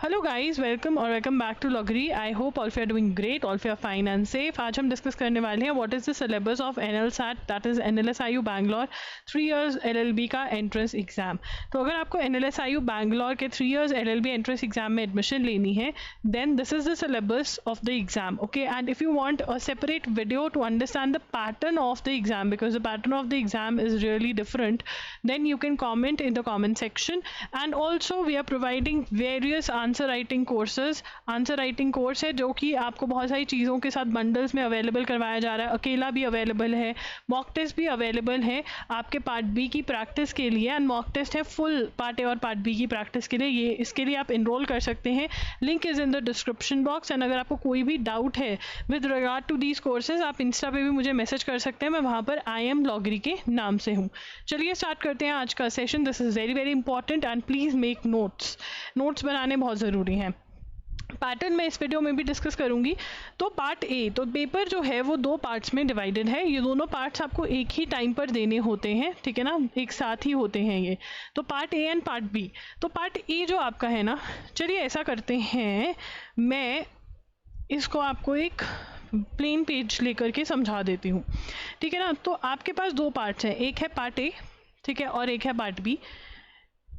Hello guys, welcome back to लॉगरी। I hope all you are doing great, all you are fine and safe. आज हम discuss करने वाले हैं what is the syllabus of NLSAT, that is NLSIU Bangalore 3 years LLB का entrance exam. तो अगर आपको एनएलएसआईयू बैंगलोर के 3 इयर्स एलएलबी एंट्रेंस एग्जाम में एडमिशन लेनी है, then this is the syllabus of the exam, okay. And if you want a separate video to understand the pattern of the exam, because the pattern of the exam is really different, then you can comment in the comment section. And also we are providing various answer writing courses. Answer writing course है जो कि आपको बहुत सारी चीज़ों के साथ bundles में अवेलेबल करवाया जा रहा है। अकेला भी अवेलेबल है, मॉक टेस्ट भी अवेलेबल है आपके पार्ट बी की प्रैक्टिस के लिए, एंड मॉक टेस्ट है फुल पार्ट ए और पार्ट बी की प्रैक्टिस के लिए। ये इसके लिए आप इनरोल कर सकते हैं, link is in the description box. And अगर आपको कोई भी डाउट है with regard to these courses, आप इंस्टा पे भी मुझे मैसेज कर सकते हैं, मैं वहाँ पर आई एम लॉगरी के नाम से हूँ। चलिए स्टार्ट करते हैं आज का session. This is very very important and please make notes बनाने बहुत ज़रूरी हैं। पैटर्न मैं इस वीडियो में भी डिस्कस करूंगी। तो पार्ट ए, तो पेपर जो है वो 2 पार्ट्स में डिवाइडेड है। ये दोनों पार्ट्स आपको एक ही टाइम पर देने होते हैं, ठीक है ना, एक साथ ही होते हैं ये। तो part A and part B. तो पार्ट ए जो आपका है ना, चलिए ऐसा करते हैं, मैं इसको आपको एक प्लेन पेज लेकर के समझा देती हूँ, ठीक है ना। तो आपके पास 2 पार्ट्स हैं, एक है पार्ट ए, ठीक है, और एक है पार्ट बी।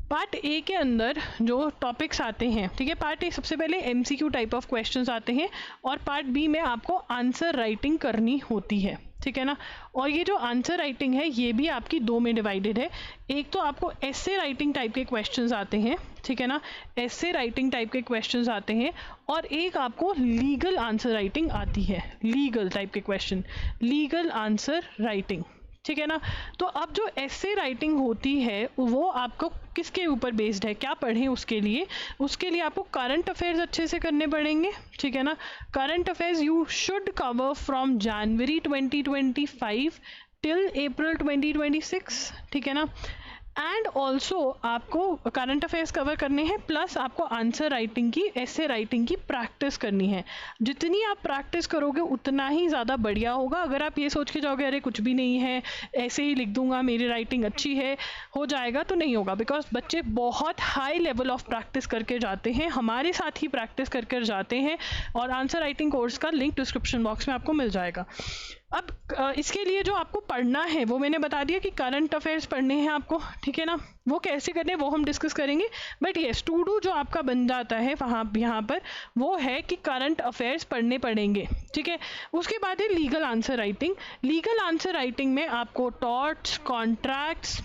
पार्ट ए के अंदर जो टॉपिक्स आते हैं, ठीक है, पार्ट ए सबसे पहले एमसीक्यू टाइप ऑफ क्वेश्चंस आते हैं, और पार्ट बी में आपको आंसर राइटिंग करनी होती है, ठीक है ना। और ये जो आंसर राइटिंग है ये भी आपकी 2 में डिवाइडेड है। एक तो आपको एसे राइटिंग टाइप के क्वेश्चंस आते हैं, ठीक है ना, एसे राइटिंग टाइप के क्वेश्चंस आते हैं, और एक आपको लीगल आंसर राइटिंग आती है, लीगल टाइप के क्वेश्चन, लीगल आंसर राइटिंग, ठीक है ना। तो अब जो एसे राइटिंग होती है वो आपको किसके ऊपर बेस्ड है, क्या पढ़ें उसके लिए आपको करंट अफेयर्स अच्छे से करने पड़ेंगे, ठीक है ना। Current affairs you should cover from January 2025 till April 2026, ठीक है ना। एंड ऑल्सो आपको करंट अफेयर्स कवर करने हैं, प्लस आपको आंसर राइटिंग की, ऐसे राइटिंग की प्रैक्टिस करनी है। जितनी आप प्रैक्टिस करोगे उतना ही ज़्यादा बढ़िया होगा। अगर आप ये सोच के जाओगे अरे कुछ भी नहीं है, ऐसे ही लिख दूंगा, मेरी राइटिंग अच्छी है, हो जाएगा, तो नहीं होगा। बिकॉज बच्चे बहुत हाई लेवल ऑफ प्रैक्टिस करके जाते हैं, हमारे साथ ही प्रैक्टिस करके जाते हैं, और आंसर राइटिंग कोर्स का लिंक डिस्क्रिप्शन बॉक्स में आपको मिल जाएगा। अब इसके लिए जो आपको पढ़ना है वो मैंने बता दिया कि करंट अफेयर्स पढ़ने हैं आपको, ठीक है ना। वो कैसे करने वो हम डिस्कस करेंगे, बट येस टू डू जो आपका बन जाता है वहाँ यहाँ पर वो है कि करंट अफेयर्स पढ़ने पड़ेंगे, ठीक है। उसके बाद है legal answer writing. Legal answer writing में आपको टॉर्ट्स, कॉन्ट्रैक्ट्स,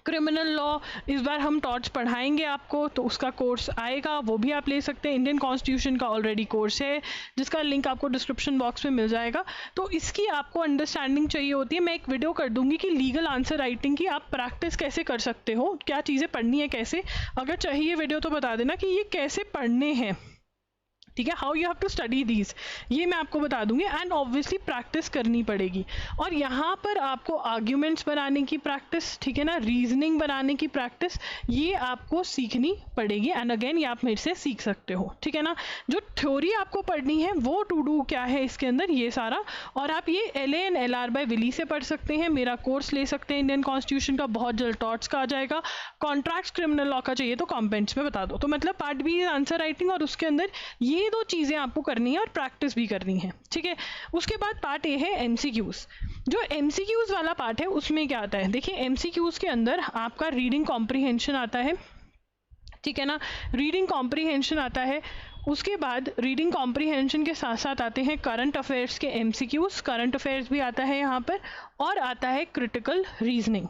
क्रिमिनल लॉ, इस बार हम टॉर्ट्स पढ़ाएंगे आपको, तो उसका कोर्स आएगा, वो भी आप ले सकते हैं। इंडियन कॉन्स्टिट्यूशन का ऑलरेडी कोर्स है जिसका लिंक आपको डिस्क्रिप्शन बॉक्स में मिल जाएगा। तो इसकी आपको अंडरस्टैंडिंग चाहिए होती है। मैं एक वीडियो कर दूंगी कि लीगल आंसर राइटिंग की आप प्रैक्टिस कैसे कर सकते हो, क्या चीज़ें पढ़नी है कैसे। अगर चाहिए वीडियो तो बता देना कि ये कैसे पढ़ने हैं, ठीक है, how you have to study these, ये मैं आपको बता दूंगी। एंड ऑब्वियसली प्रैक्टिस करनी पड़ेगी। और यहाँ पर आपको आर्ग्यूमेंट्स बनाने की प्रैक्टिस, ठीक है ना, रीजनिंग बनाने की प्रैक्टिस, ये आपको सीखनी पड़ेगी। एंड अगेन ये आप मेरे से सीख सकते हो, ठीक है ना। जो थ्योरी आपको पढ़नी है वो टू डू क्या है इसके अंदर, ये सारा। और आप ये LA and LR by Wiley से पढ़ सकते हैं, मेरा कोर्स ले सकते हैं इंडियन कॉन्स्टिट्यूशन का, बहुत जल्द टॉर्ट्स का आ जाएगा। कॉन्ट्रैक्ट्स, क्रिमिनल लॉ का चाहिए तो कमेंट्स में बता दो। तो मतलब पार्ट बी आंसर राइटिंग, और उसके अंदर ये 2 चीजें आपको करनी है और प्रैक्टिस भी करनी है, ठीक है। उसके बाद पार्ट ए है एमसीक्यूज। जो एमसीक्यूज वाला पार्ट है उसमें क्या आता है, देखिए एमसीक्यूज के अंदर आपका रीडिंग कॉम्प्रिहेंशन आता है, ठीक है ना, रीडिंग कॉम्प्रिहेंशन आता है। उसके बाद रीडिंग कॉम्प्रिहेंशन के साथ साथ आते हैं करंट अफेयर्स के एमसीक्यूज, करंट अफेयर्स भी आता है यहाँ पर, और आता है क्रिटिकल रीजनिंग,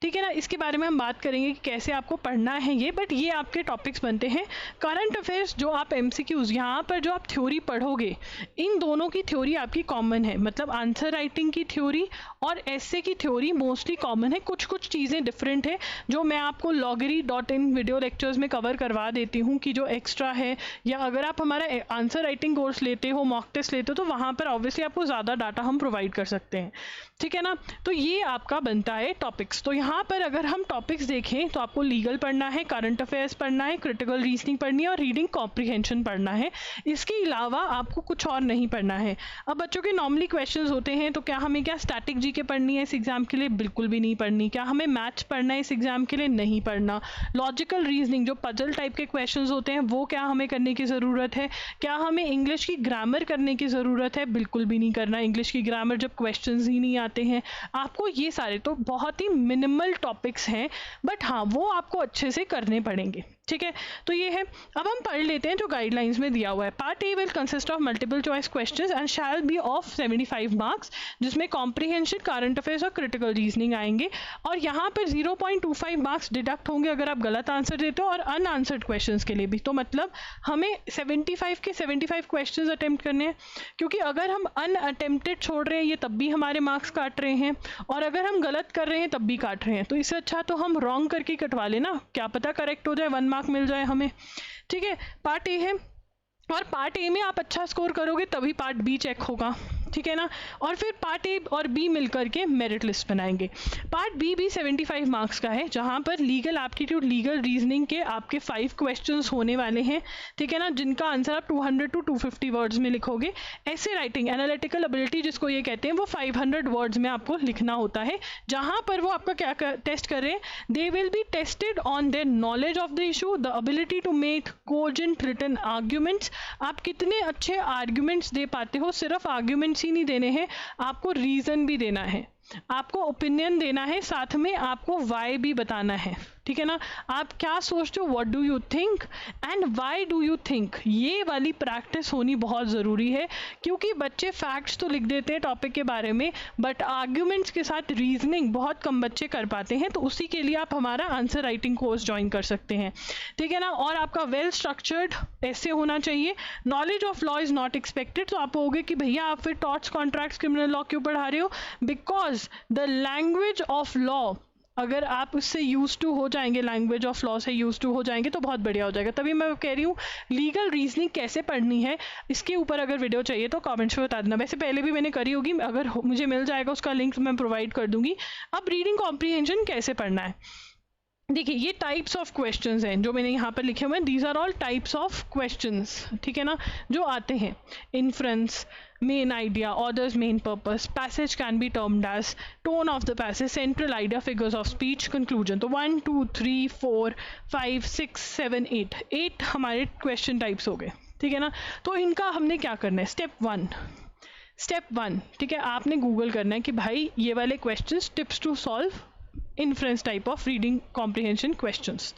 ठीक है ना। इसके बारे में हम बात करेंगे कि कैसे आपको पढ़ना है ये, बट ये आपके टॉपिक्स बनते हैं। करंट अफेयर्स जो आप एमसीक्यूज, यहाँ पर जो आप थ्योरी पढ़ोगे, इन दोनों की थ्योरी आपकी कॉमन है, मतलब आंसर राइटिंग की थ्योरी और एसे की थ्योरी मोस्टली कॉमन है। कुछ चीज़ें डिफरेंट है जो मैं आपको loggery.in वीडियो लेक्चर्स में कवर करवा देती हूँ कि जो एक्स्ट्रा है, या अगर आप हमारा आंसर राइटिंग कोर्स लेते हो, मॉक टेस्ट लेते हो, तो वहाँ पर ऑब्वियसली आपको ज़्यादा डाटा हम प्रोवाइड कर सकते हैं, ठीक है ना। तो ये आपका बनता है टॉपिक्स। तो यहाँ यहाँ पर अगर हम टॉपिक्स देखें तो आपको लीगल पढ़ना है, करंट अफेयर्स पढ़ना है, क्रिटिकल रीजनिंग पढ़नी है और रीडिंग कॉम्प्रिहेंशन पढ़ना है। इसके अलावा आपको कुछ और नहीं पढ़ना है। अब बच्चों के नॉर्मली क्वेश्चंस होते हैं, तो क्या हमें क्या स्टैटिक जीके पढ़नी है इस एग्जाम के लिए? बिल्कुल भी नहीं पढ़नी। क्या हमें मैथ्स पढ़ना है इस एग्जाम के लिए? नहीं पढ़ना। लॉजिकल रीजनिंग जो पजल टाइप के क्वेश्चंस होते हैं वो क्या हमें करने की ज़रूरत है? क्या हमें इंग्लिश की ग्रामर करने की ज़रूरत है? बिल्कुल भी नहीं करना। इंग्लिश की ग्रामर जब क्वेश्चंस ही नहीं आते हैं आपको, ये सारे तो बहुत ही मिनिमल टॉपिक्स हैं, बट हाँ वो आपको अच्छे से करने पड़ेंगे। ठीक है, तो ये है। अब हम पढ़ लेते हैं जो गाइडलाइंस में दिया हुआ है। Part A will consist of multiple choice questions and shall be of 75 marks, जिसमें कॉम्प्रिहेंशन, करंट अफेयर्स और क्रिटिकल रीजनिंग आएंगे। और यहाँ पर 0.25 मार्क्स डिडक्ट होंगे अगर आप गलत आंसर देते हो, और अनआंसर्ड क्वेश्चंस के लिए भी। तो मतलब हमें 75 के 75 क्वेश्चंस अटेम्प्ट करने हैं, क्योंकि अगर हम अनअटेम्प्टेड छोड़ रहे हैं ये तब भी हमारे मार्क्स काट रहे हैं, और अगर हम गलत कर रहे हैं तब भी काट रहे हैं। तो इससे अच्छा तो हम रॉन्ग करके कटवा लेना, क्या पता करेक्ट हो जाए, 1 मार्क मिल जाए हमें। ठीक है, पार्ट ए है, और पार्ट ए में आप अच्छा स्कोर करोगे तभी पार्ट बी चेक होगा। ठीक है ना, और फिर पार्ट ए और बी मिलकर के मेरिट लिस्ट बनाएंगे। पार्ट बी भी 75 मार्क्स का है, जहां पर लीगल एप्टीट्यूड, लीगल रीजनिंग के आपके 5 क्वेश्चंस होने वाले हैं। ठीक है ना, जिनका आंसर आप 200 to 250 वर्ड्स में लिखोगे। ऐसे राइटिंग, एनालिटिकल एबिलिटी जिसको ये कहते हैं, वो 500 वर्ड्स में आपको लिखना होता है। जहां पर वो आपका क्या टेस्ट कर रहे हैं, they will be tested on their knowledge of the issue, the ability to make cogent written arguments. आप कितने अच्छे आर्ग्यूमेंट्स दे पाते हो। सिर्फ आर्ग्यूमेंट्स ही नहीं देने हैं, आपको रीजन भी देना है, आपको ओपिनियन देना है, साथ में आपको वाई भी बताना है। ठीक है ना, आप क्या सोचते हो, what do you think and why do you think, ये वाली प्रैक्टिस होनी बहुत ज़रूरी है। क्योंकि बच्चे फैक्ट्स तो लिख देते हैं टॉपिक के बारे में, बट आर्ग्यूमेंट्स के साथ रीजनिंग बहुत कम बच्चे कर पाते हैं। तो उसी के लिए आप हमारा आंसर राइटिंग कोर्स ज्वाइन कर सकते हैं। ठीक है ना, और आपका वेल स्ट्रक्चर्ड ऐसे होना चाहिए। Knowledge of law is not expected. तो आप कहोगे कि भैया आप फिर टॉर्ट्स, कॉन्ट्रैक्ट्स, क्रिमिनल लॉ क्यों पढ़ा रहे हो? Because the language of law, अगर आप उससे यूज टू हो जाएंगे, लैंग्वेज ऑफ लॉ से यूज टू हो जाएंगे तो बहुत बढ़िया हो जाएगा। तभी मैं कह रही हूँ लीगल रीजनिंग कैसे पढ़नी है, इसके ऊपर अगर वीडियो चाहिए तो कमेंट्स में बता देना। वैसे पहले भी मैंने करी होगी, अगर मुझे मिल जाएगा उसका लिंक मैं प्रोवाइड कर दूंगी। अब रीडिंग कॉम्प्रिहेंशन कैसे पढ़ना है, देखिए ये टाइप्स ऑफ क्वेश्चंस हैं जो मैंने यहाँ पर लिखे हुए हैं। These are all types of questions, ठीक है ना, जो आते हैं। Inference, main idea, orders, main purpose, passage can be termed as, tone of the passage, central idea, figures of speech, conclusion. तो 1 2 3 4 5 6 7 8 हमारे क्वेश्चन टाइप्स हो गए। ठीक है ना, तो इनका हमने क्या करना है, स्टेप वन, ठीक है, आपने गूगल करना है कि भाई ये वाले questions, tips to solve inference type of reading comprehension questions.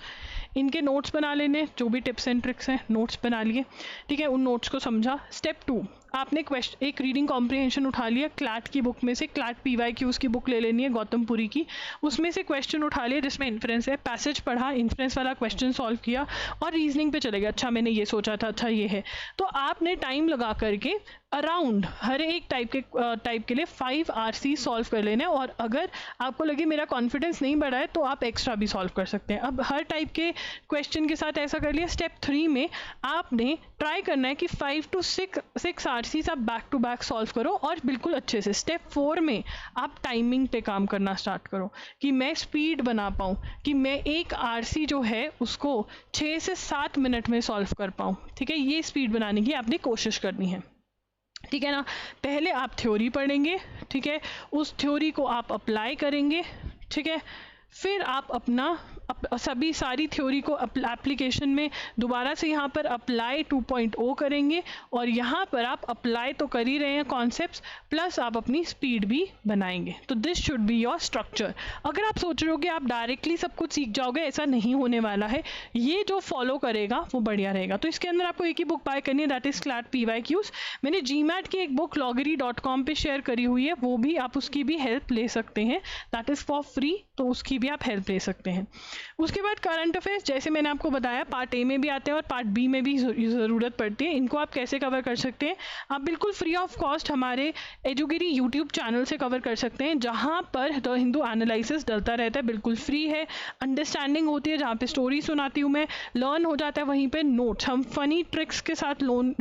इनके नोट्स बना लेने, जो भी टिप्स एंड ट्रिक्स हैं नोट्स बना लिए। ठीक है, उन नोट्स को समझा। स्टेप 2, आपने एक रीडिंग कॉम्प्रिहेंशन उठा लिया क्लैट की बुक में से, क्लैट PYQs की बुक ले लेनी है गौतमपुरी की, उसमें से क्वेश्चन उठा लिया जिसमें इन्फ्रेंस है, पैसेज पढ़ा, इन्फ्रेंस वाला क्वेश्चन सॉल्व किया और रीजनिंग पे चले गए। अच्छा मैंने ये सोचा था, अच्छा ये है। तो आपने टाइम लगा करके अराउंड हर एक टाइप के लिए 5 RC सॉल्व कर लेना है। और अगर आपको लगे मेरा कॉन्फिडेंस नहीं बढ़ा है तो आप एक्स्ट्रा भी सॉल्व कर सकते हैं। अब हर टाइप के क्वेश्चन के साथ ऐसा कर लिया। स्टेप 3 में आपने ट्राई करना है कि 5 to 6 RCs आप बैक टू बैक सॉल्व करो और बिल्कुल अच्छे से। स्टेप 4 में आप टाइमिंग पे काम करना स्टार्ट करो कि मैं स्पीड बना पाऊँ, कि मैं एक RC जो है उसको 6 से 7 मिनट में सॉल्व कर पाऊँ। ठीक है, ये स्पीड बनाने की आपने कोशिश करनी है। ठीक है ना, पहले आप थ्योरी पढ़ेंगे, ठीक है, उस थ्योरी को आप अप्लाई करेंगे। ठीक है, फिर आप अपना सारी थ्योरी को एप्लीकेशन में दोबारा से यहाँ पर अप्लाई 2.0 करेंगे और यहाँ पर आप अप्लाई तो कर ही रहे हैं कॉन्सेप्ट्स, प्लस आप अपनी स्पीड भी बनाएंगे। तो this should be your structure. अगर आप सोच रहे हो कि आप डायरेक्टली सब कुछ सीख जाओगे, ऐसा नहीं होने वाला है। ये जो फॉलो करेगा वो बढ़िया रहेगा। तो इसके अंदर आपको एक ही बुक बाय करनी है, दैट इज क्लैट PYQs। मैंने GMAT की एक बुक loggery.com पे शेयर करी हुई है, वो भी आप उसकी भी हेल्प ले सकते हैं, दैट इज फॉर फ्री, तो उसकी भी आप हेल्प ले सकते हैं। उसके बाद करंट अफेयर्स, जैसे मैंने आपको बताया पार्ट ए में भी आते हैं और पार्ट बी में भी ज़रूरत पड़ती है। इनको आप कैसे कवर कर सकते हैं? आप बिल्कुल फ्री ऑफ कॉस्ट हमारे एजुगिरी यूट्यूब चैनल से कवर कर सकते हैं, जहाँ पर द हिंदू एनालिसिस डलता रहता है, बिल्कुल फ्री है, अंडरस्टैंडिंग होती है, जहाँ पे स्टोरी सुनाती हूँ मैं, लर्न हो जाता है, वहीं पे नोट्स हम फनी ट्रिक्स के साथ लर्न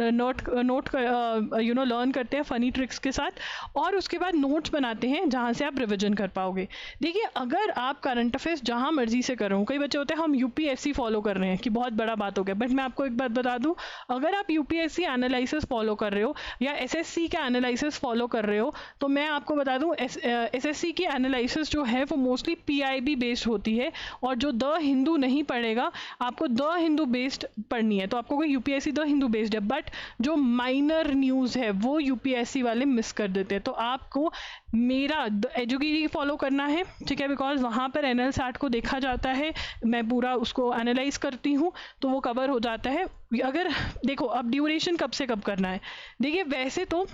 करते हैं फनी ट्रिक्स के साथ, और उसके बाद नोट्स बनाते हैं जहाँ से आप रिविजन कर पाओगे। देखिए, अगर आप करंट अफेयर्स जहाँ मर्जी से कर रहे हो, कई बच्चे होते हैं हम यूपीएससी फॉलो कर रहे हैं कि बहुत बड़ा बात हो गया, बट मैं आपको एक बात बता दूं, अगर आप यूपीएससी एनालिसिस फॉलो कर रहे हो या एसएससी का एनालिसिस फॉलो कर रहे हो, तो मैं आपको बता दूं एसएससी की एनालिसिस जो है वो मोस्टली पीआईबी बेस्ड होती है, और जो द हिंदू नहीं पढ़ेगा, आपको द हिंदू बेस्ड पढ़नी है, तो आपको कोई यूपीएससी द हिंदू बेस्ड है, बट जो माइनर न्यूज़ है वो यूपीएससी वाले मिस कर देते हैं। तो आपको मेरा एजुगिरी फॉलो करना है, ठीक है, बिकॉज वहाँ पर एनएलसैट को देखा जाता है, मैं पूरा उसको एनालाइज करती हूँ, तो वो कवर हो जाता है। अगर देखो, अब ड्यूरेशन कब से कब करना है, देखिए वैसे तो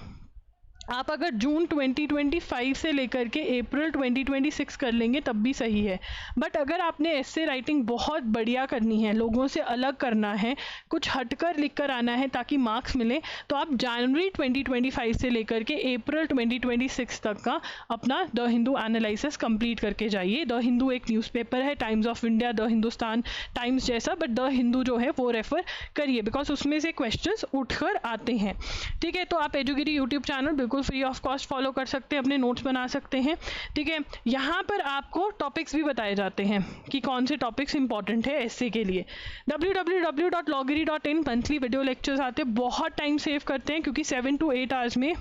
आप अगर जून 2025 से लेकर के अप्रैल 2026 कर लेंगे तब भी सही है, बट अगर आपने एस्से राइटिंग बहुत बढ़िया करनी है, लोगों से अलग करना है, कुछ हटकर लिख कर आना है ताकि मार्क्स मिले, तो आप जनवरी 2025 से लेकर के अप्रैल 2026 तक का अपना द हिंदू एनालिसिस कंप्लीट करके जाइए। द हिंदू एक न्यूज़पेपर है, times of India, the Hindustan times जैसा, बट द हिंदू जो है वो रेफर करिए, बिकॉज उसमें से क्वेश्चंस उठकर आते हैं, ठीक है। तो आप एजुगिरी यूट्यूब चैनल बिल्कुल फ्री ऑफ कॉस्ट फॉलो कर सकते हैं, अपने नोट्स बना सकते हैं, ठीक है। यहाँ पर आपको टॉपिक्स भी बताए जाते हैं कि कौन से टॉपिक्स इंपॉर्टेंट है एसए के लिए। www.loggery.in मंथली वीडियो लेक्चर्स आते हैं, बहुत टाइम सेव करते हैं, क्योंकि 7 to 8 आवर्स में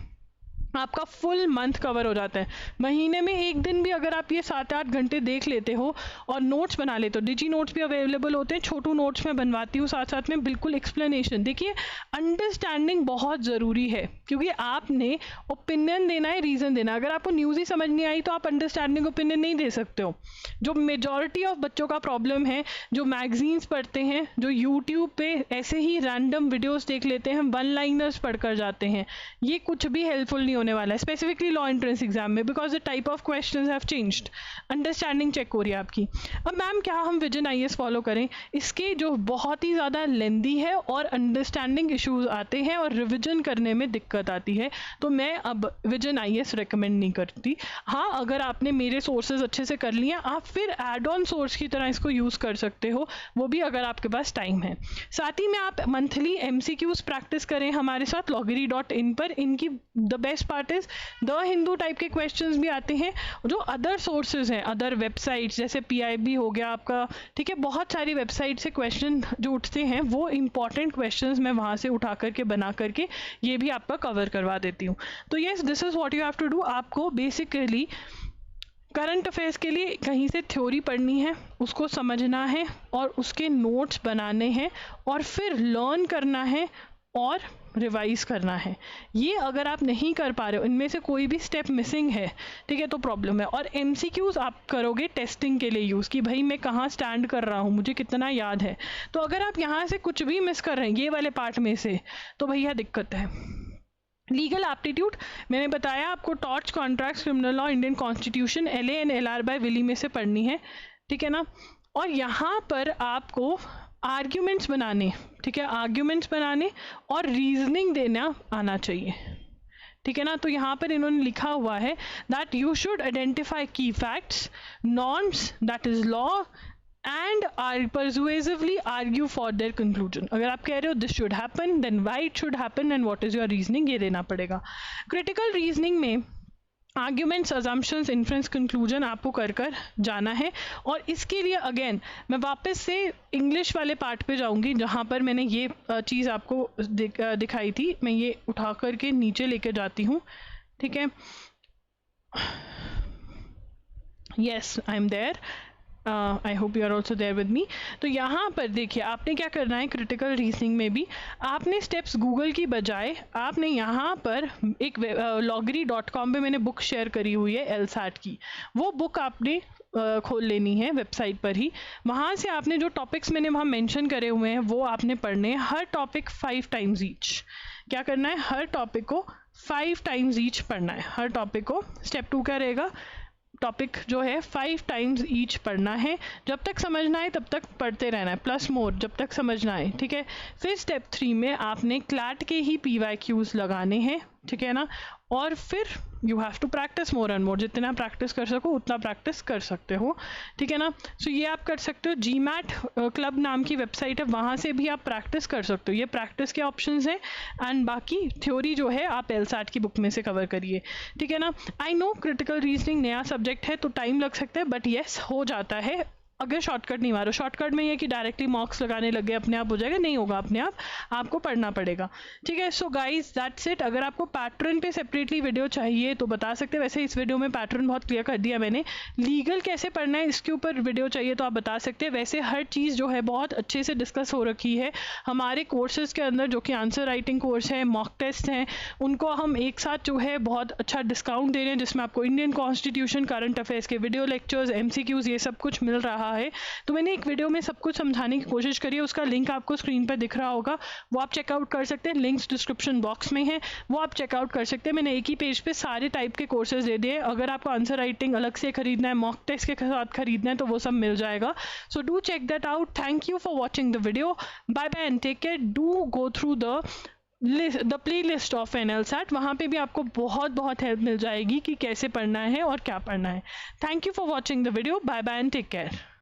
आपका फुल मंथ कवर हो जाता है। महीने में एक दिन भी अगर आप ये 7-8 घंटे देख लेते हो और नोट्स बना लेते हो, डिजी नोट्स भी अवेलेबल होते हैं, छोटू नोट्स में बनवाती हूँ साथ साथ में, बिल्कुल एक्सप्लेनेशन। देखिए, अंडरस्टैंडिंग बहुत ज़रूरी है, क्योंकि आपने ओपिनियन देना है, रीज़न देना। अगर आपको न्यूज़ ही समझ नहीं आई तो आप अंडरस्टैंडिंग ओपिनियन नहीं दे सकते हो। जो मेजॉरिटी ऑफ बच्चों का प्रॉब्लम है, जो मैगजीन्स पढ़ते हैं, जो यूट्यूब पे ऐसे ही रैंडम वीडियोज़ देख लेते हैं, वन लाइनर्स पढ़ कर जाते हैं, ये कुछ भी हेल्पफुल नहीं होने वाला है, स्पेसिफिकली लॉ एंट्रेंस एग्जाम में, because the type of questions have changed. Understanding check हो रही है आपकी। अब मैम क्या हम विजन आईएएस फॉलो करें? इसके जो बहुत ही ज़्यादा लेंदी है और अंडरस्टैंडिंग इश्यूज आते हैं और रिविजन करने में दिक्कत आती है, तो मैं अब विजन आईएएस रिकमेंड नहीं करती। हाँ, अगर आपने मेरे सोर्सेज अच्छे से कर लिए, आप फिर एड ऑन सोर्स की तरह इसको यूज़ कर सकते हो, वो भी अगर आपके पास टाइम है। साथ ही में आप मंथली एमसीक्यूज प्रैक्टिस करें हमारे साथ loggery.in पर। इनकी the best part is the Hindu type के क्वेश्चंस भी आते हैं, जो अदर सोर्सेज हैं, अदर वेबसाइट्स जैसे पीआईबी हो गया आपका, ठीक है, बहुत सारी वेबसाइट से क्वेश्चन जो उठते हैं, वो इंपॉर्टेंट क्वेश्चंस मैं वहाँ से उठा करके बना करके ये भी आपका कवर करवा देती हूँ। तो yes, this is what you have to do. आपको बेसिकली करंट अफेयर्स के लिए कहीं से थ्योरी पढ़नी है, उसको समझना है और उसके नोट्स बनाने हैं, और फिर लर्न करना है और रिवाइज करना है। ये अगर आप नहीं कर पा रहे हो, इनमें से कोई भी स्टेप मिसिंग है, ठीक है, तो प्रॉब्लम है। और एमसीक्यूज आप करोगे टेस्टिंग के लिए यूज़, कि भाई मैं कहाँ स्टैंड कर रहा हूँ, मुझे कितना याद है। तो अगर आप यहाँ से कुछ भी मिस कर रहे हैं ये वाले पार्ट में से, तो भैया दिक्कत है। लीगल एप्टीट्यूड मैंने बताया आपको, torts, contracts, criminal law, Indian constitution, LA and LR by विली में से पढ़नी है, ठीक है ना। और यहाँ पर आपको आर्ग्यूमेंट्स बनाने, ठीक है, आर्ग्यूमेंट्स बनाने और रीजनिंग देना आना चाहिए, ठीक है ना। तो यहाँ पर इन्होंने लिखा हुआ है that you should identify key facts, norms, that is law, and are persuasively argue for their conclusion. अगर आप कह रहे हो this should happen, then why it should happen and what is your reasoning, ये देना पड़ेगा। क्रिटिकल रीजनिंग में arguments, assumptions, inference, conclusion आपको कर कर जाना है। और इसके लिए अगेन मैं वापस से इंग्लिश वाले पार्ट पे जाऊंगी, जहाँ पर मैंने ये चीज़ आपको दिखाई थी। मैं ये उठा करके नीचे लेके जाती हूँ, ठीक है। Yes, I am there, I hope you are also there with me. तो यहाँ पर देखिए आपने क्या करना है, क्रिटिकल रीजनिंग में भी आपने स्टेप्स गूगल की बजाय आपने यहाँ पर एक loggery.com पे मैंने बुक शेयर करी हुई है LSAT की, वो बुक आपने खोल लेनी है वेबसाइट पर ही। वहाँ से आपने जो टॉपिक्स मैंने वहाँ मेंशन करे हुए हैं वो आपने पढ़ने हैं, हर टॉपिक 5 टाइम्स ईच। क्या करना है, हर टॉपिक को 5 टाइम्स ईच पढ़ना है, हर टॉपिक को। स्टेप 2 क्या रहेगा, टॉपिक जो है 5 टाइम्स ईच पढ़ना है। जब तक समझना है तब तक पढ़ते रहना है, प्लस मोर जब तक समझना है, ठीक है। फिर स्टेप 3 में आपने क्लैट के ही PYQs लगाने हैं, ठीक है ना। और फिर you have to practise more and more, जितना प्रैक्टिस कर सको उतना प्रैक्टिस कर सकते हो, ठीक है ना। सो ये आप कर सकते हो। GMAT क्लब नाम की वेबसाइट है, वहाँ से भी आप प्रैक्टिस कर सकते हो। ये प्रैक्टिस के ऑप्शंस हैं एंड बाकी थ्योरी जो है आप LSAT की बुक में से कवर करिए, ठीक है ना। आई नो क्रिटिकल रीजनिंग नया सब्जेक्ट है तो टाइम लग सकता है, बट येस हो जाता है अगर शॉर्टकट नहीं मारो। शॉर्टकट में ये कि डायरेक्टली मार्क्स लगाने लग गए अपने आप हो जाएगा, नहीं होगा अपने आप, आपको पढ़ना पड़ेगा, ठीक है। So guys that's it. अगर आपको पैटर्न पे सेपरेटली वीडियो चाहिए तो बता सकते हैं, वैसे इस वीडियो में पैटर्न बहुत क्लियर कर दिया मैंने। लीगल कैसे पढ़ना है इसके ऊपर वीडियो चाहिए तो आप बता सकते हैं। वैसे हर चीज़ जो है बहुत अच्छे से डिस्कस हो रखी है हमारे कोर्सेज के अंदर, जो कि आंसर राइटिंग कोर्स है, मॉक टेस्ट हैं, उनको हम एक साथ जो है बहुत अच्छा डिस्काउंट दे रहे हैं, जिसमें आपको इंडियन कॉन्स्टिट्यूशन, करंट अफेयर्स के वीडियो लेक्चर्स, MCQs ये सब कुछ मिल रहा है। तो मैंने एक वीडियो में सब कुछ समझाने की कोशिश करी है, उसका लिंक आपको स्क्रीन पर दिख रहा होगा, वो आप चेकआउट कर सकते हैं। लिंक्स डिस्क्रिप्शन बॉक्स में है, वो आप चेकआउट कर सकते हैं। मैंने एक ही पेज पे सारे टाइप के कोर्सेज दे दिए। अगर आपको आंसर राइटिंग अलग से खरीदना है, मॉक टेस्ट के साथ खरीदना है, तो वो सब मिल जाएगा। So do check that out. Thank you for watching the video. Bye bye and take care. Do go through the playlist of NLSAT, वहाँ पे भी आपको बहुत हेल्प मिल जाएगी कि कैसे पढ़ना है और क्या पढ़ना है। Thank you for watching the video. Bye bye and take care.